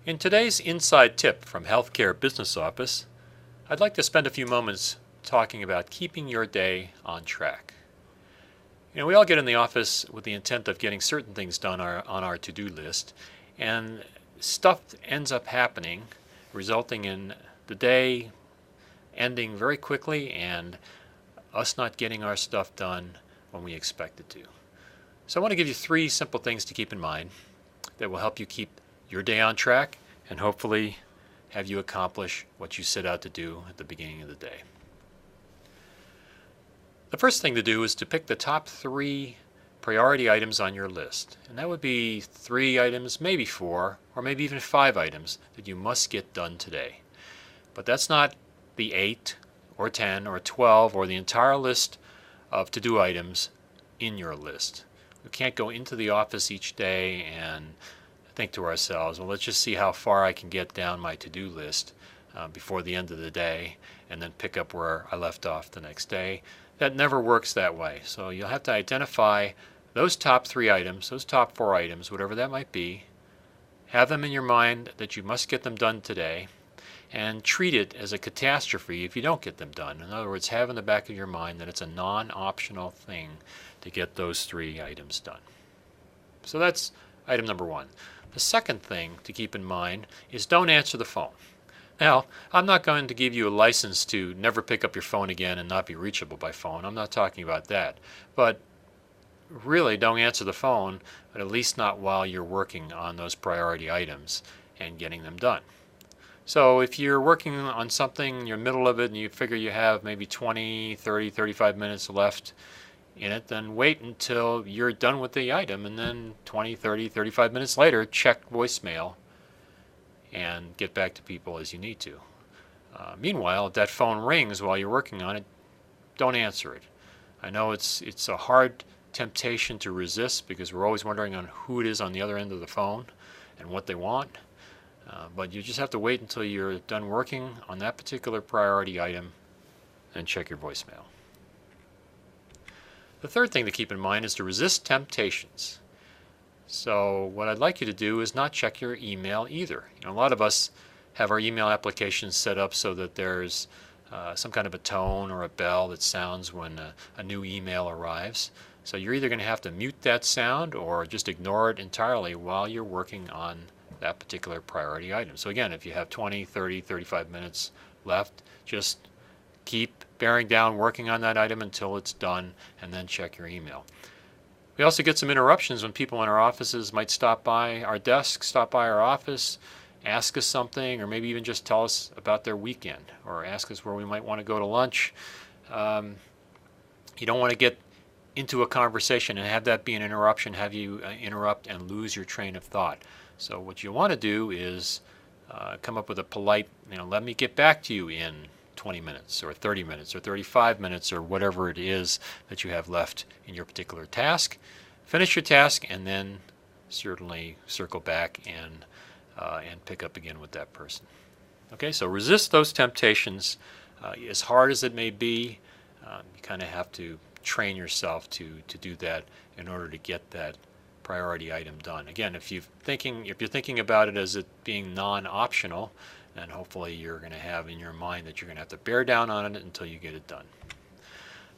In today's Inside Tip from Healthcare Business Office, I'd like to spend a few moments talking about keeping your day on track. We all get in the office with the intent of getting certain things done on our to-do list, and stuff ends up happening, resulting in the day ending very quickly and us not getting our stuff done when we expected to. So I want to give you 3 simple things to keep in mind that will help you keep your day on track and hopefully have you accomplish what you set out to do at the beginning of the day. The first thing to do is to pick the top 3 priority items on your list. And that would be 3 items, maybe 4, or maybe even 5 items that you must get done today. But that's not the 8 or 10 or 12 or the entire list of to-do items in your list. We can't go into the office each day and think to ourselves, well, let's just see how far I can get down my to-do list before the end of the day and then pick up where I left off the next day. That never works that way. So you'll have to identify those top 3 items, those top 4 items, whatever that might be, have them in your mind that you must get them done today, and treat it as a catastrophe if you don't get them done. In other words, have in the back of your mind that it's a non-optional thing to get those 3 items done. So that's item number 1. The second thing to keep in mind is don't answer the phone. Now, I'm not going to give you a license to never pick up your phone again and not be reachable by phone. I'm not talking about that. But really, don't answer the phone, but at least not while you're working on those priority items and getting them done. So if you're working on something, you're in the middle of it, and you figure you have maybe 20, 30, 35 minutes left in it, then wait until you're done with the item, and then 20, 30, 35 minutes later, check voicemail and get back to people as you need to. Meanwhile, if that phone rings while you're working on it, don't answer it. I know it's a hard temptation to resist because we're always wondering on who it is on the other end of the phone and what they want. But you just have to wait until you're done working on that particular priority item and check your voicemail. The third thing to keep in mind is to resist temptations. So what I'd like you to do is not check your email either. A lot of us have our email applications set up so that there's some kind of a tone or a bell that sounds when a new email arrives. So you're either going to have to mute that sound or just ignore it entirely while you're working on that particular priority item. So again, if you have 20, 30, 35 minutes left, just keep bearing down working on that item until it's done and then check your email. We also get some interruptions when people in our offices might stop by our desk, stop by our office, ask us something, or maybe even just tell us about their weekend or ask us where we might want to go to lunch. You don't want to get into a conversation and have that be an interruption, have you interrupt and lose your train of thought. So what you want to do is come up with a polite, let me get back to you in 20 minutes or 30 minutes or 35 minutes or whatever it is that you have left in your particular task. Finish your task and then certainly circle back and pick up again with that person. Okay, so resist those temptations. As hard as it may be, you kind of have to train yourself to do that in order to get that priority item done. Again, if you're thinking about it as it being non-optional, then hopefully you're going to have in your mind that you're going to have to bear down on it until you get it done.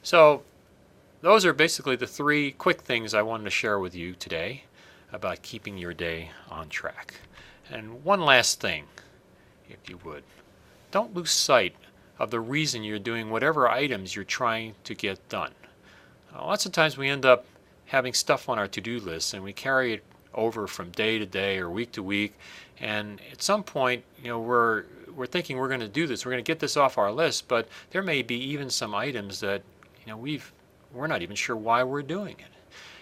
So those are basically the 3 quick things I wanted to share with you today about keeping your day on track. And one last thing, if you would, don't lose sight of the reason you're doing whatever items you're trying to get done. Lots of times we end up having stuff on our to-do list and we carry it over from day to day or week to week, and at some point we're thinking we're going to do this, we're going to get this off our list, but there may be even some items that we're not even sure why we're doing it.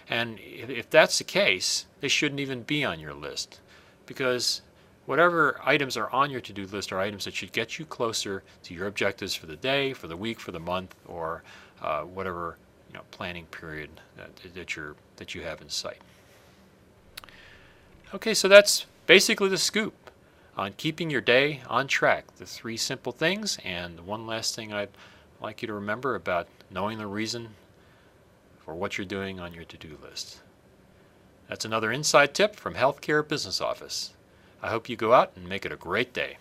And if that's the case, they shouldn't even be on your list, because whatever items are on your to-do list are items that should get you closer to your objectives for the day, for the week, for the month, or whatever planning period that you have in sight. Okay, so that's basically the scoop on keeping your day on track. The 3 simple things, and the one last thing I'd like you to remember about knowing the reason for what you're doing on your to-do list. That's another inside tip from Healthcare Business Office. I hope you go out and make it a great day.